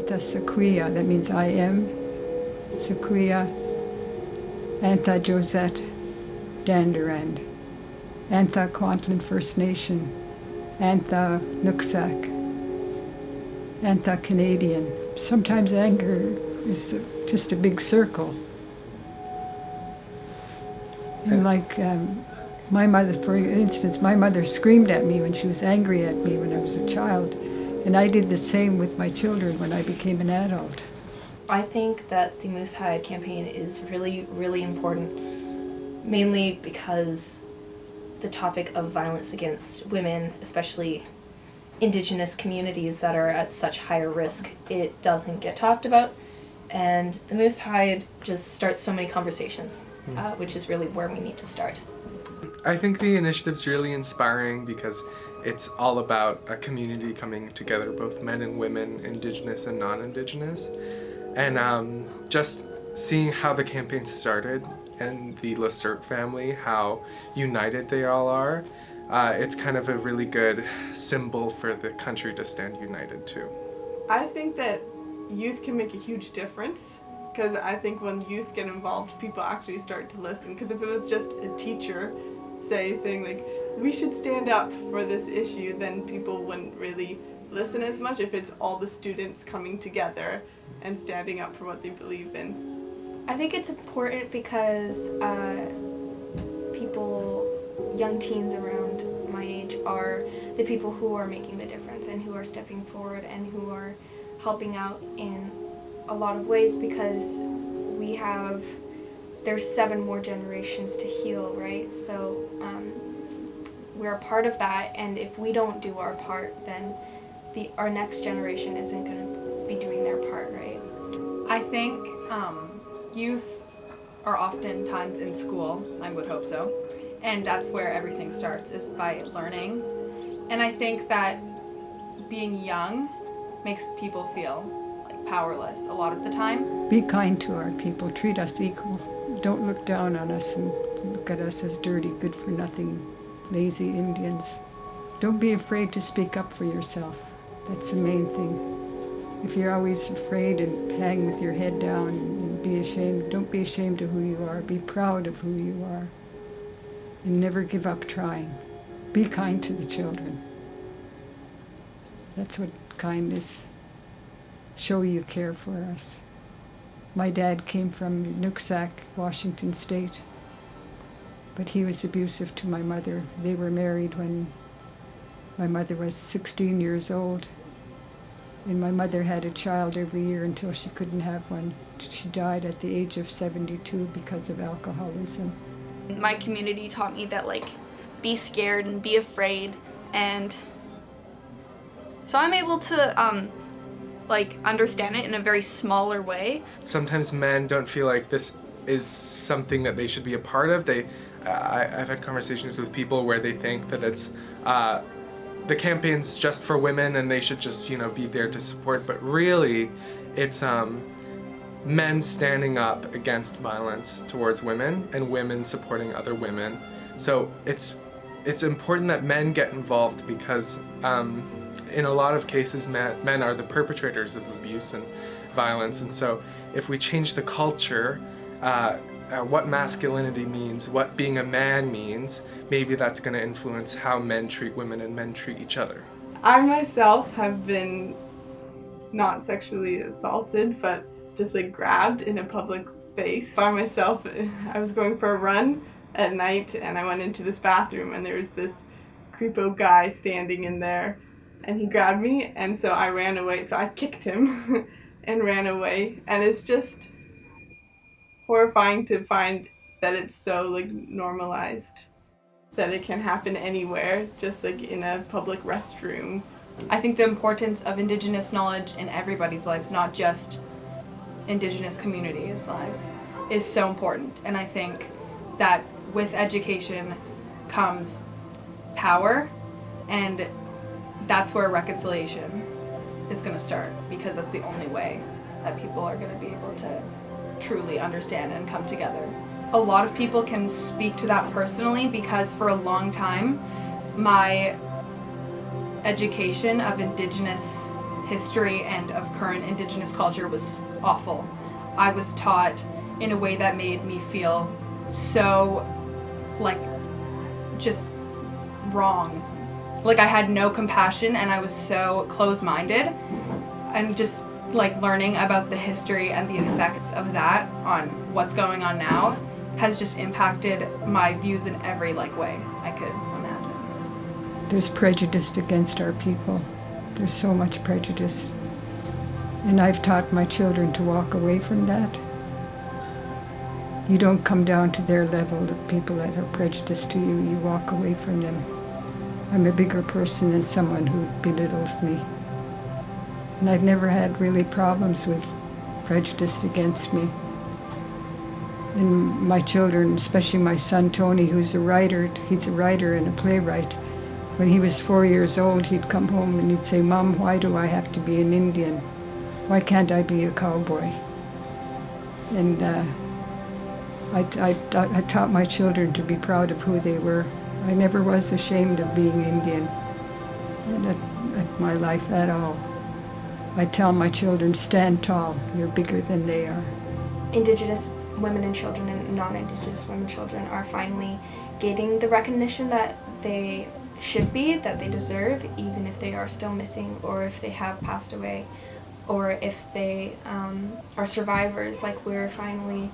Antha Sequia, that means I am. Sequia. Antha Josette Danderand. Antha Kwantlen First Nation. Antha Nooksack. Antha Canadian. Sometimes anger is just a big circle. And like my mother, for instance, my mother screamed at me when she was angry at me when I was a child. And I did the same with my children when I became an adult. I think that the Moose Hide campaign is really, really important, mainly because the topic of violence against women, especially Indigenous communities that are at such higher risk, it doesn't get talked about. And the Moose Hide just starts so many conversations, which is really where we need to start. I think the initiative's really inspiring because it's all about a community coming together, both men and women, Indigenous and non-Indigenous. And just seeing how the campaign started and the Lacerte family, how united they all are, it's kind of a really good symbol for the country to stand united too. I think that youth can make a huge difference, because I think when youth get involved, people actually start to listen. Because if it was just a teacher saying like, we should stand up for this issue, then people wouldn't really listen as much. If it's all the students coming together and standing up for what they believe in. I think it's important because young teens around my age are the people who are making the difference and who are stepping forward and who are helping out in a lot of ways, because there's 7 more generations to heal, right? So we're a part of that, and if we don't do our part, then our next generation isn't going to be doing their part, right? I think youth are oftentimes in school, I would hope so, and that's where everything starts, is by learning. And I think that being young makes people feel like powerless a lot of the time. Be kind to our people, treat us equal. Don't look down on us and look at us as dirty, good-for-nothing, lazy Indians. Don't be afraid to speak up for yourself. That's the main thing. If you're always afraid and hang with your head down and be ashamed, don't be ashamed of who you are. Be proud of who you are. And never give up trying. Be kind to the children. That's what kindness. Show you care for us. My dad came from Nooksack, Washington State, but he was abusive to my mother. They were married when my mother was 16 years old, and my mother had a child every year until she couldn't have one. She died at the age of 72 because of alcoholism. My community taught me that, like, be scared and be afraid, and so I'm able to understand it in a very smaller way. Sometimes men don't feel like this is something that they should be a part of. I've had conversations with people where they think that it's the campaign's just for women and they should just, be there to support, but really it's men standing up against violence towards women and women supporting other women. So it's important that men get involved because in a lot of cases men are the perpetrators of abuse and violence, and so if we change the culture, what masculinity means, what being a man means, maybe that's going to influence how men treat women and men treat each other. I myself have been not sexually assaulted, but just like grabbed in a public space. By myself, I was going for a run at night and I went into this bathroom and there was this creepo guy standing in there and he grabbed me, and so I ran away. So I kicked him and ran away, and it's just horrifying to find that it's so normalized, that it can happen anywhere, just in a public restroom. I think the importance of Indigenous knowledge in everybody's lives, not just Indigenous communities' lives, is so important. And I think that with education comes power, and that's where reconciliation is going to start, because that's the only way that people are going to be able to truly understand and come together. A lot of people can speak to that personally, because for a long time my education of Indigenous history and of current Indigenous culture was awful. I was taught in a way that made me feel so, like, just wrong. Like, I had no compassion and I was so close-minded, and just like learning about the history and the effects of that on what's going on now has just impacted my views in every like way I could imagine. There's prejudice against our people. There's so much prejudice. And I've taught my children to walk away from that. You don't come down to their level, the people that are prejudiced to you, you walk away from them. I'm a bigger person than someone who belittles me. And I've never had really problems with prejudice against me. And my children, especially my son Tony, who's a writer, he's a writer and a playwright. When he was 4 years old, he'd come home and he'd say, "Mom, why do I have to be an Indian? Why can't I be a cowboy?" And I taught my children to be proud of who they were. I never was ashamed of being Indian at my life at all. I tell my children, stand tall, you're bigger than they are. Indigenous women and children and non-Indigenous women and children are finally getting the recognition that they should be, that they deserve, even if they are still missing or if they have passed away or if they are survivors. Like, we're finally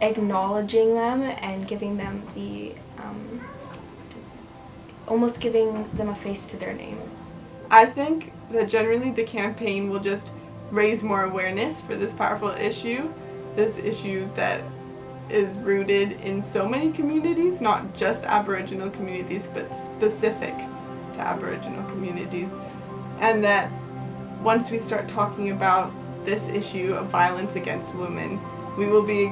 acknowledging them and giving them the, almost giving them a face to their name. I think that generally the campaign will just raise more awareness for this powerful issue, this issue that is rooted in so many communities, not just Aboriginal communities, but specific to Aboriginal communities. And that once we start talking about this issue of violence against women, we will be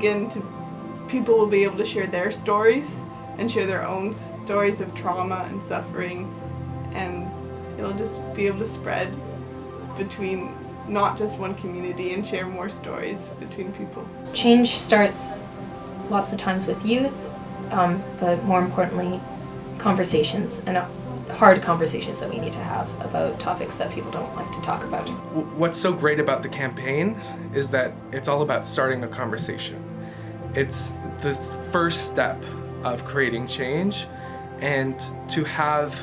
people will be able to share their stories and share their own stories of trauma and suffering, and it'll just be able to spread between not just one community and share more stories between people. Change starts lots of times with youth, but more importantly, conversations, and hard conversations that we need to have about topics that people don't like to talk about. What's so great about the campaign is that it's all about starting a conversation. It's the first step of creating change, and to have,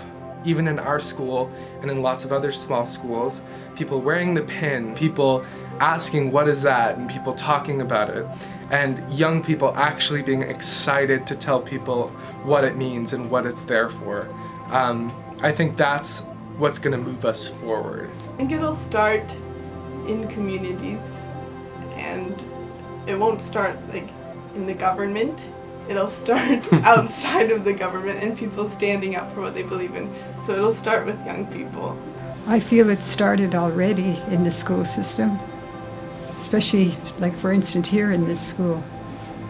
even in our school and in lots of other small schools, people wearing the pin, people asking what is that, and people talking about it, and young people actually being excited to tell people what it means and what it's there for. I think that's what's going to move us forward. I think it'll start in communities, and it won't start like in the government. It'll start outside of the government and people standing up for what they believe in. So it'll start with young people. I feel it started already in the school system, especially, like, for instance, here in this school.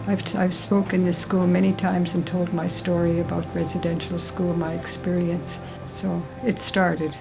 I've spoken in this school many times and told my story about residential school, my experience. So it started.